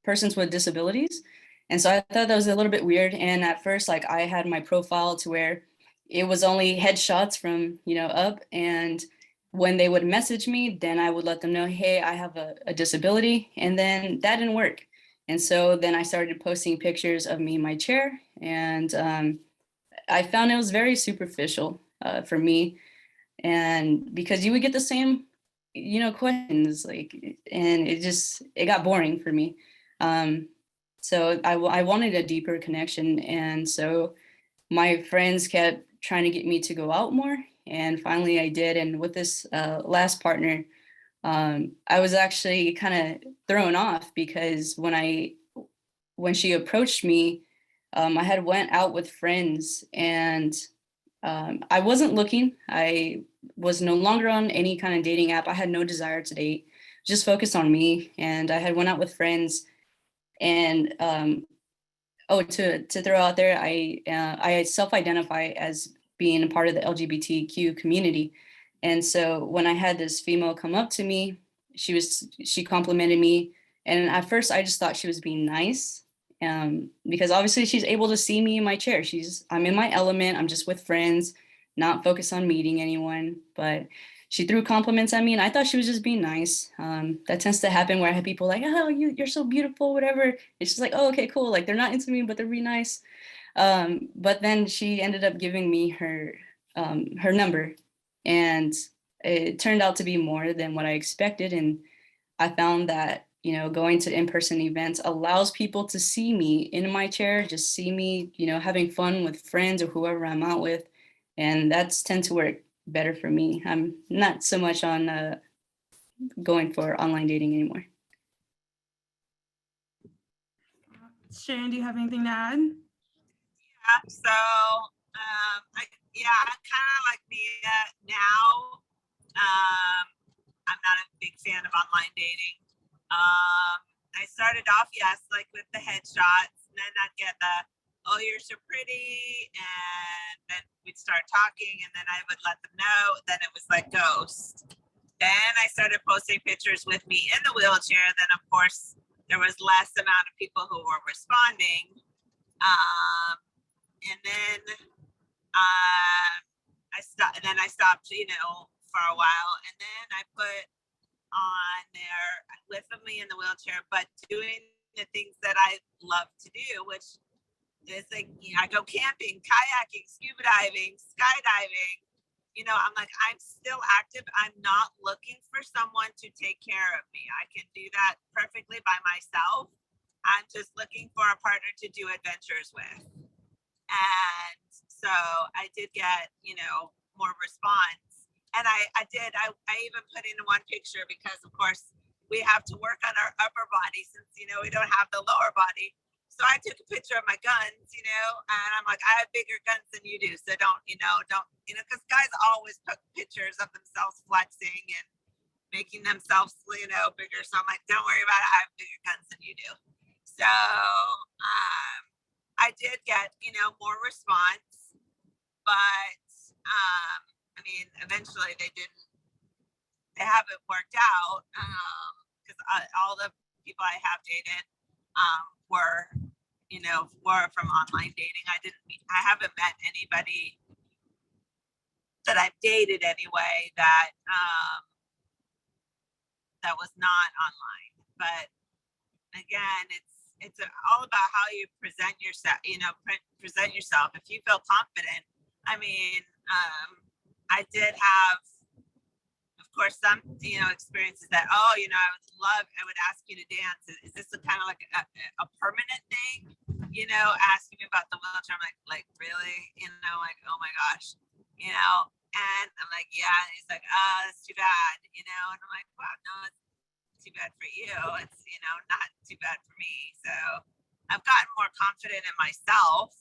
persons with disabilities. And so I thought that was a little bit weird. And at first, like I had my profile to where it was only headshots from, up. And when they would message me, then I would let them know, hey, I have a disability. And then that didn't work. And so then I started posting pictures of me in my chair. And I found it was very superficial for me. And because you would get the same, questions, like, and it got boring for me. So I wanted a deeper connection. And so my friends kept trying to get me to go out more. And finally I did. And with this last partner, I was actually kind of thrown off because when she approached me, I had went out with friends, and I wasn't looking. I was no longer on any kind of dating app. I had no desire to date, just focused on me. And I had went out with friends. And to throw out there, I self-identify as being a part of the LGBTQ community. And so when I had this female come up to me, she complimented me. And at first I just thought she was being nice. Because obviously she's able to see me in my chair. I'm in my element. I'm just with friends, not focused on meeting anyone. But she threw compliments at me, and I thought she was just being nice. That tends to happen where I have people like, oh, you're so beautiful, whatever. It's just like, oh, okay, cool. Like they're not into me, but they're really nice. But then she ended up giving me her number, and it turned out to be more than what I expected. And I found that going to in-person events allows people to see me in my chair, just see me, having fun with friends or whoever I'm out with. And that's tend to work better for me. I'm not so much on going for online dating anymore. Sharon, do you have anything to add? Yeah, so I kind of like Mia now. I'm not a big fan of online dating. I started off, yes, like with the headshots, and then I'd get the, oh, you're so pretty, and then we'd start talking, and then I would let them know. Then it was like ghost. Then I started posting pictures with me in the wheelchair. Then of course there was less amount of people who were responding. And then I stopped, for a while. And then I put on there, live with me in the wheelchair, but doing the things that I love to do, which is like, you know, I go camping, kayaking, scuba diving, skydiving. You know, I'm like, I'm still active. I'm not looking for someone to take care of me. I can do that perfectly by myself. I'm just looking for a partner to do adventures with. And so I did get, you know, more response. And I even put in one picture because, of course, we have to work on our upper body since, you know, we don't have the lower body. So I took a picture of my guns, you know, and I'm like, I have bigger guns than you do. So don't, because guys always took pictures of themselves flexing and making themselves, you know, bigger. So I'm like, don't worry about it. I have bigger guns than you do. So I did get, you know, more response, but I mean, eventually they haven't worked out because all the people I have dated were from online dating. I haven't met anybody that I've dated anyway that that was not online. But again, it's all about how you present yourself. You know, present yourself. If you feel confident, I mean, I did have, of course, some experiences that I would ask you to dance. Is this a kind of like a permanent thing? You know, asking me about the wheelchair. I'm like really? You know, like, oh my gosh, you know. And I'm like, yeah. And he's like, oh, that's too bad, you know. And I'm like, wow, no, it's too bad for you. It's, you know, not too bad for me. So I've gotten more confident in myself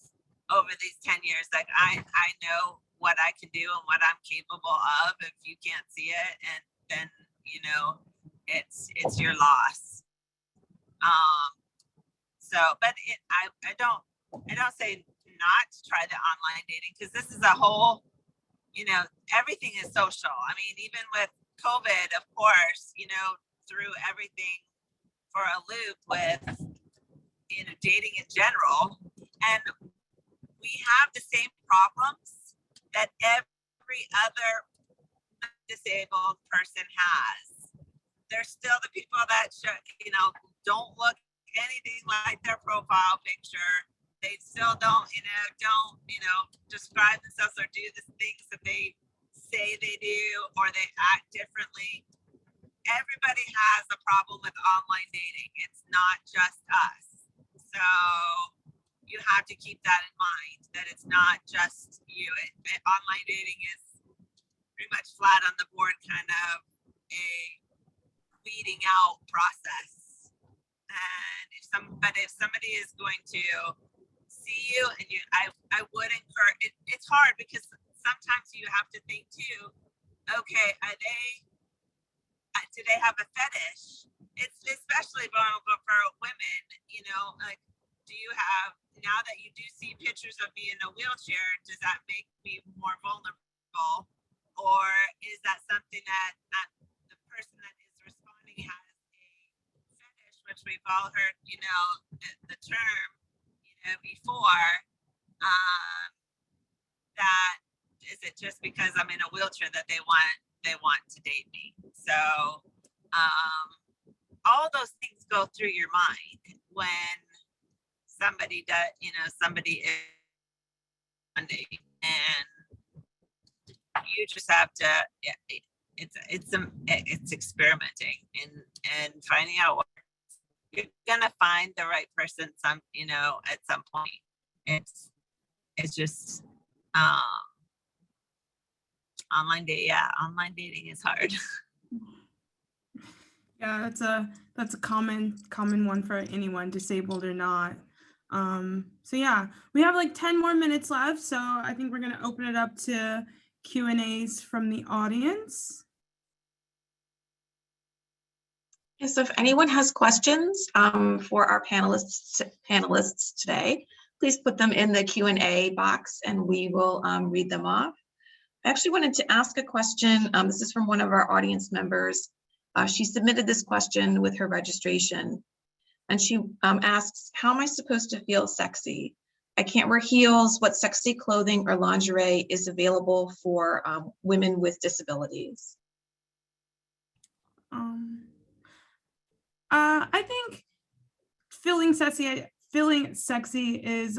over these 10 years. Like I know what I can do and what I'm capable of. If you can't see it, and then, you know, it's your loss. So, but I don't say not to try the online dating, because this is a whole, you know, everything is social. I mean, even with COVID, of course, you know, threw everything for a loop with, you know, dating in general. And we have the same problems that every other disabled person has. There's still the people that don't look anything like their profile picture. They still don't describe themselves or do the things that they say they do, or they act differently. Everybody has a problem with online dating. It's not just us. So you have to keep that in mind, that it's not just you. Online dating is pretty much flat on the board, kind of a weeding out process. And if somebody is going to see you, and I would encourage it. It's hard because sometimes you have to think too, okay, do they have a fetish? It's especially vulnerable for women, you know, like, do you have, now that you do see pictures of me in a wheelchair, does that make me more vulnerable? Or is that something that the person that is responding has a fetish, which we've all heard, you know, the term, you know, before, that is it just because I'm in a wheelchair that they want to date me? So all those things go through your mind when somebody does, you know, somebody is on dating, and you just have to, it's experimenting and finding out what you're gonna find the right person at some point. It's just online dating is hard. Yeah, that's a common one for anyone, disabled or not. So yeah, we have like 10 more minutes left, so I think we're gonna open it up to Q&As from the audience. Yes, so if anyone has questions for our panelists today, please put them in the Q&A box and we will read them off. I actually wanted to ask a question. This is from one of our audience members. She submitted this question with her registration, and she asks, how am I supposed to feel sexy? I can't wear heels. What sexy clothing or lingerie is available for women with disabilities? I think feeling sexy is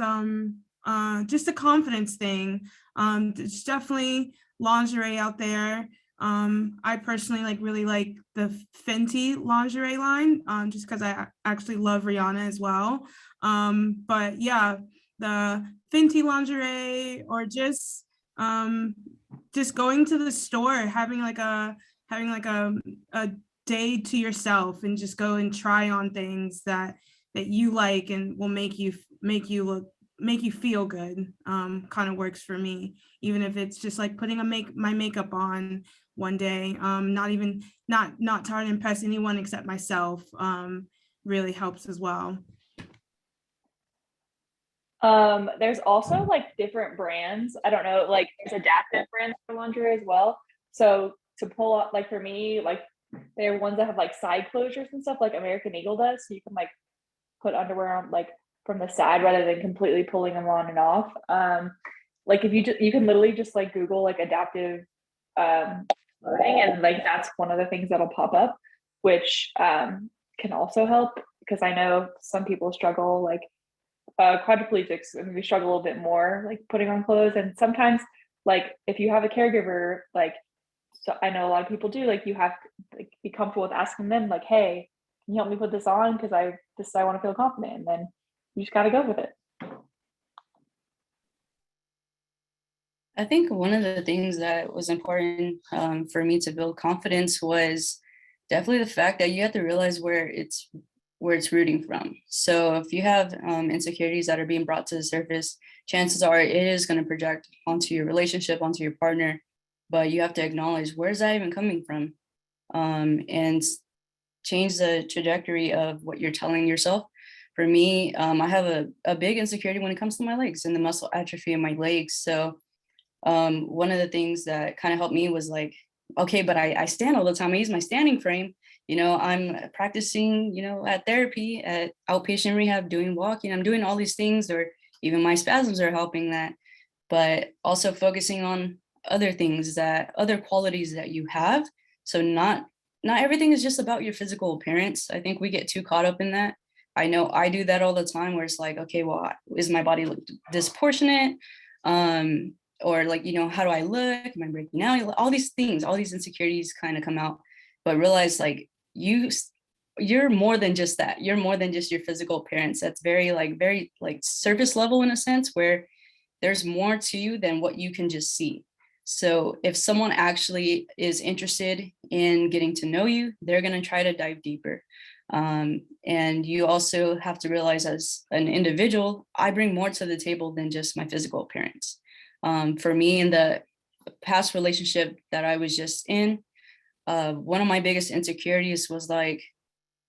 just a confidence thing. There's definitely lingerie out there. I personally really like the Fenty lingerie line, just because I actually love Rihanna as well. But yeah, the Fenty lingerie, or just going to the store, having a day to yourself and just go and try on things that you like and will make you feel good, kind of works for me, even if it's just like putting my makeup on one day, not trying to impress anyone except myself, really helps as well. There's also like different brands. I don't know, like there's adaptive brands for lingerie as well. So to pull up, like for me, like they're ones that have like side closures and stuff, like American Eagle does. So you can like put underwear on like from the side rather than completely pulling them on and off. Like if you can literally just like Google like adaptive clothing, and like that's one of the things that'll pop up, which can also help, because I know some people struggle, like quadriplegics, and we struggle a little bit more like putting on clothes. And sometimes like if you have a caregiver, like, so I know a lot of people do, like you have to like, be comfortable with asking them like, hey, can you help me put this on, because I want to feel confident, and then you just got to go with it. I think one of the things that was important for me to build confidence was definitely the fact that you have to realize where it's rooting from. So if you have insecurities that are being brought to the surface, chances are it is going to project onto your relationship, onto your partner, but you have to acknowledge, where's that even coming from? And change the trajectory of what you're telling yourself. For me, I have a big insecurity when it comes to my legs and the muscle atrophy in my legs. So one of the things that kind of helped me was like, okay, but I stand all the time. I use my standing frame. I'm practicing, at therapy, at outpatient rehab, doing walking. I'm doing all these things, or even my spasms are helping that. But also focusing on other things, other qualities that you have. So not everything is just about your physical appearance. I think we get too caught up in that. I know I do that all the time, where it's like, okay, well, is my body disproportionate? Or like, how do I look? Am I breaking out? All these things, all these insecurities kind of come out, but realize like you're more than just that. You're more than just your physical appearance. That's very surface level in a sense, where there's more to you than what you can just see. So if someone actually is interested in getting to know you, they're going to try to dive deeper. And you also have to realize, as an individual, I bring more to the table than just my physical appearance. For me, in the past relationship that I was just in, one of my biggest insecurities was like,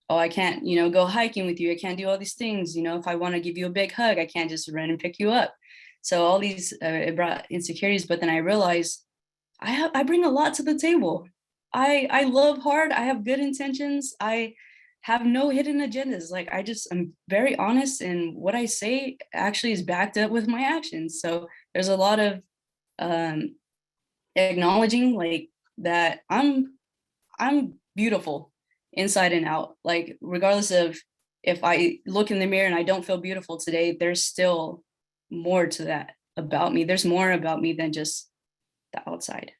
oh, I can't, go hiking with you. I can't do all these things. If I want to give you a big hug, I can't just run and pick you up. So all these, it brought insecurities. But then I realized I bring a lot to the table. I love hard. I have good intentions. I have no hidden agendas. Like I'm very honest, and what I say actually is backed up with my actions. So there's a lot of acknowledging like that I'm beautiful inside and out. Like regardless of if I look in the mirror and I don't feel beautiful today, there's still more to that about me. There's more about me than just the outside.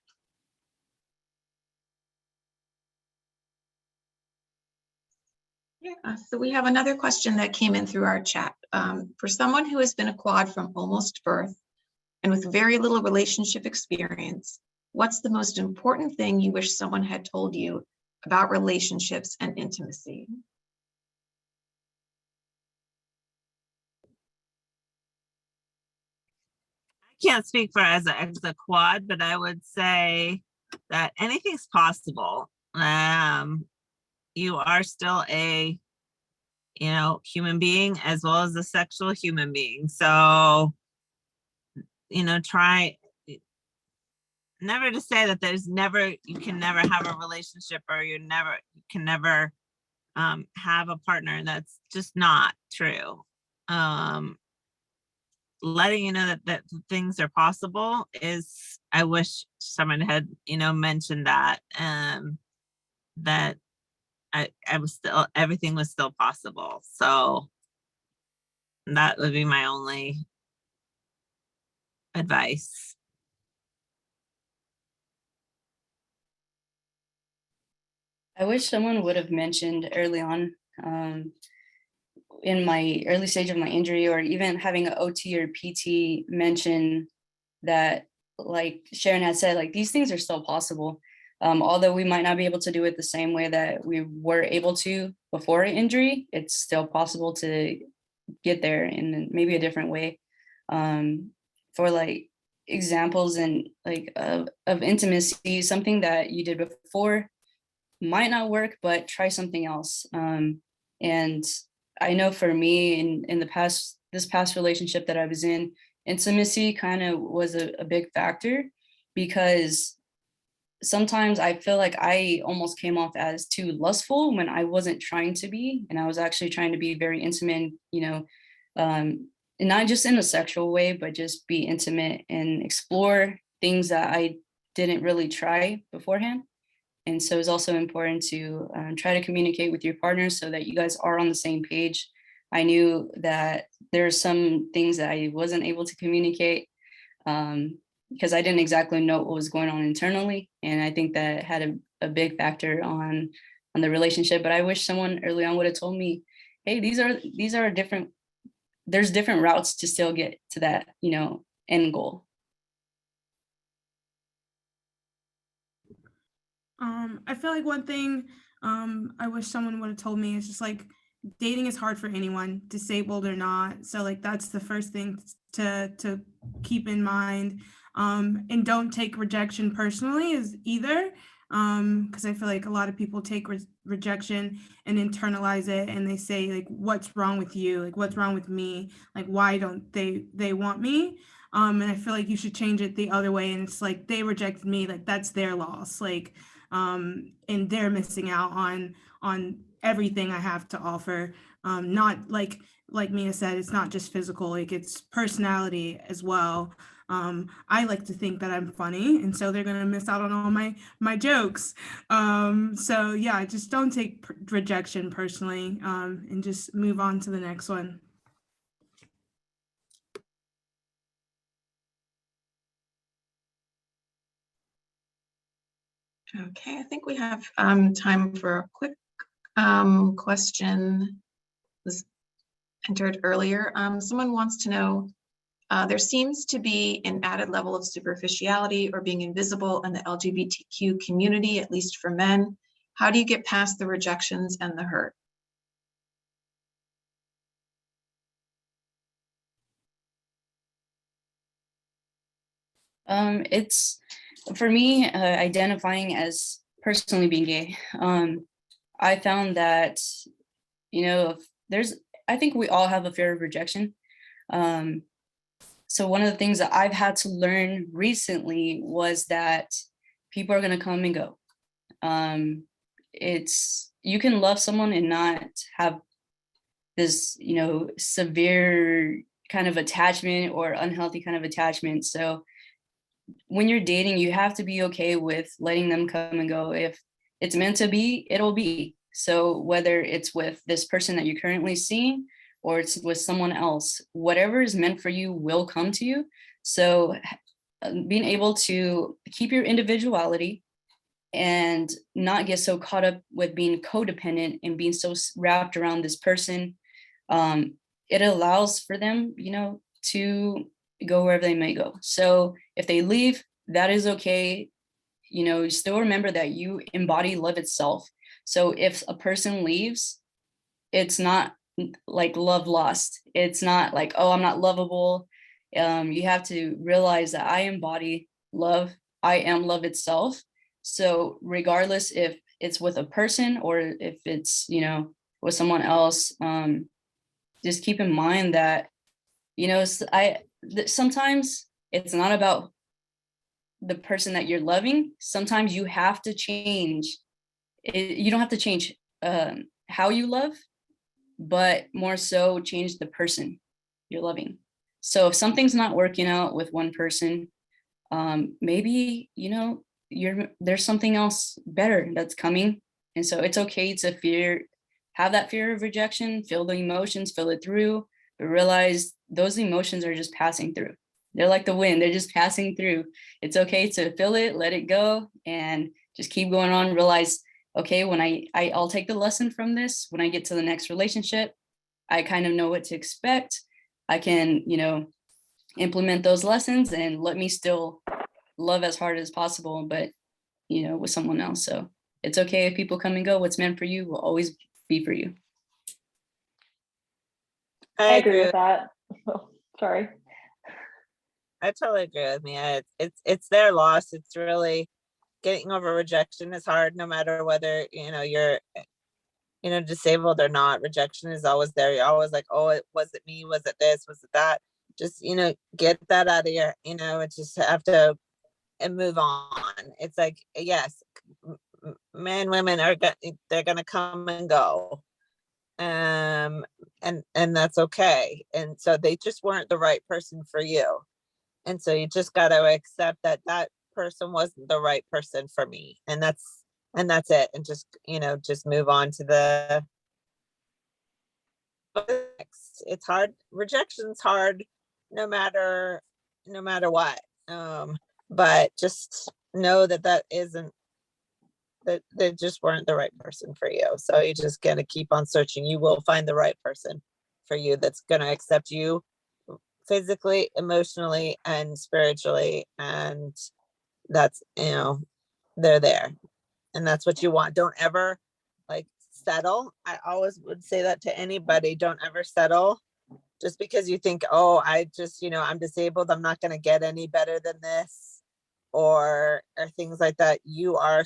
Yeah, so we have another question that came in through our chat. For someone who has been a quad from almost birth and with very little relationship experience, what's the most important thing you wish someone had told you about relationships and intimacy? I can't speak for as a quad, but I would say that anything's possible. You are still a human being as well as a sexual human being. So try never to say that you can never have a relationship, or you can never have a partner. That's just not true. letting you know that things are possible is, I wish someone had, mentioned that, that I was still, everything was still possible. So that would be my only advice. I wish someone would have mentioned early on, in my early stage of my injury, or even having an OT or PT mention that, like Sharon had said, like these things are still possible. Although we might not be able to do it the same way that we were able to before injury, it's still possible to get there in maybe a different way. For like examples and like of intimacy, something that you did before might not work, but try something else. And I know for me in the past, this past relationship that I was in, intimacy kind of was a big factor, because sometimes I feel like I almost came off as too lustful when I wasn't trying to be, and I was actually trying to be very intimate, and not just in a sexual way, but just be intimate and explore things that I didn't really try beforehand. And so it's also important to try to communicate with your partner so that you guys are on the same page. I knew that there are some things that I wasn't able to communicate because I didn't exactly know what was going on internally. And I think that had a big factor on the relationship. But I wish someone early on would have told me, hey, these are different, there's different routes to still get to that, end goal. I feel like one thing I wish someone would have told me is just like dating is hard for anyone, disabled or not. So like that's the first thing to keep in mind. And don't take rejection personally is either. Because I feel like a lot of people take rejection and internalize it, and they say like, what's wrong with you? Like, what's wrong with me? Like, why don't they want me? And I feel like you should change it the other way. And it's like, they rejected me, like that's their loss. Like, and they're missing out on everything I have to offer. Not like Mia said, it's not just physical, like it's personality as well. I like to think that I'm funny, and so they're gonna miss out on all my jokes. So yeah, just don't take rejection personally, and just move on to the next one. Okay, I think we have time for a quick question was entered earlier. Someone wants to know, there seems to be an added level of superficiality or being invisible in the LGBTQ community, at least for men. How do you get past the rejections and the hurt? It's for me, identifying as personally being gay. I found that, I think we all have a fear of rejection. So one of the things that I've had to learn recently was that people are going to come and go. You can love someone and not have this, severe kind of attachment or unhealthy kind of attachment. So when you're dating, you have to be okay with letting them come and go. If it's meant to be, it'll be. So whether it's with this person that you're currently seeing or it's with someone else, whatever is meant for you will come to you. So being able to keep your individuality and not get so caught up with being codependent and being so wrapped around this person, it allows for them, to go wherever they may go. So if they leave, that is okay. Still remember that you embody love itself. So if a person leaves, it's not like love lost. It's not like, oh, I'm not lovable. You have to realize that I embody love. I am love itself. So regardless if it's with a person or if it's, with someone else, just keep in mind that, sometimes it's not about the person that you're loving. Sometimes you have to change. You don't have to change how you love, but more so change the person you're loving. So if something's not working out with one person, maybe, there's something else better that's coming. And so it's okay to have that fear of rejection, feel the emotions, feel it through, but realize those emotions are just passing through. They're like the wind, they're just passing through. It's okay to feel it, let it go, and just keep going on. Realize, okay, when I'll take the lesson from this. When I get to the next relationship, I kind of know what to expect. I can, implement those lessons and let me still love as hard as possible, but, with someone else. So it's okay if people come and go. What's meant for you will always be for you. I agree with that. Sorry. I totally agree with Mia. It's their loss. It's really getting over rejection is hard, no matter whether you're disabled or not. Rejection is always there. You're always like, oh, was it me? Was it this? Was it that? Just get that out of your. It's just have to and move on. It's like, yes, men, women they're gonna come and go, and that's okay. And so they just weren't the right person for you. And so you just got to accept that person wasn't the right person for me. And that's it. And just move on to the next. It's hard. Rejection's hard no matter what. But just know that they just weren't the right person for you. So you just got to keep on searching. You will find the right person for you that's going to accept you physically, emotionally, and spiritually. And that's, they're there. And that's what you want. Don't ever settle. I always would say that to anybody. Don't ever settle just because you think, oh, I'm disabled. I'm not going to get any better than this, or things like that. You are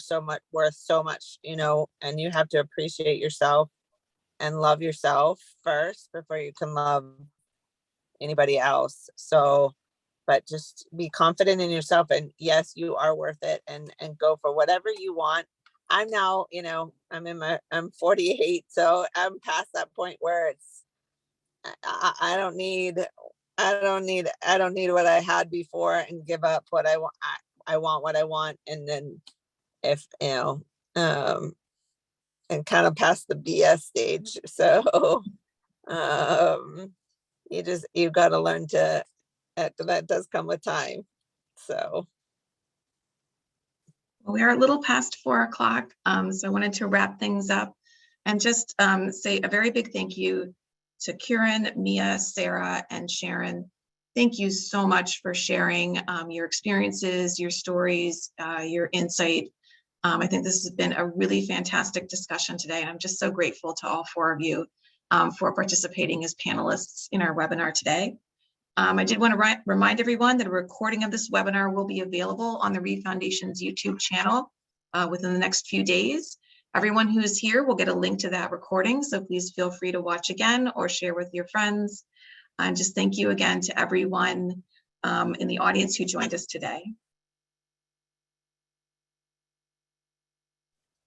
worth so much, and you have to appreciate yourself and love yourself first before you can love anybody else. So, but just be confident in yourself, and yes, you are worth it, and go for whatever you want. I'm now, I'm 48, so I'm past that point where it's, I don't need what I had before and give up what I want. I want what I want. And then if, and kind of past the BS stage. So, you've got to learn to, that does come with time. So. We are a little past 4 o'clock, so I wanted to wrap things up and just say a very big thank you to Kieran, Mia, Sarah, and Sharon. Thank you so much for sharing your experiences, your stories, your insight. I think this has been a really fantastic discussion today, and I'm just so grateful to all 4 of you for participating as panelists in our webinar today. I did want to remind everyone that a recording of this webinar will be available on the Reeve Foundation's YouTube channel within the next few days. Everyone who is here will get a link to that recording, so please feel free to watch again or share with your friends. And just thank you again to everyone in the audience who joined us today.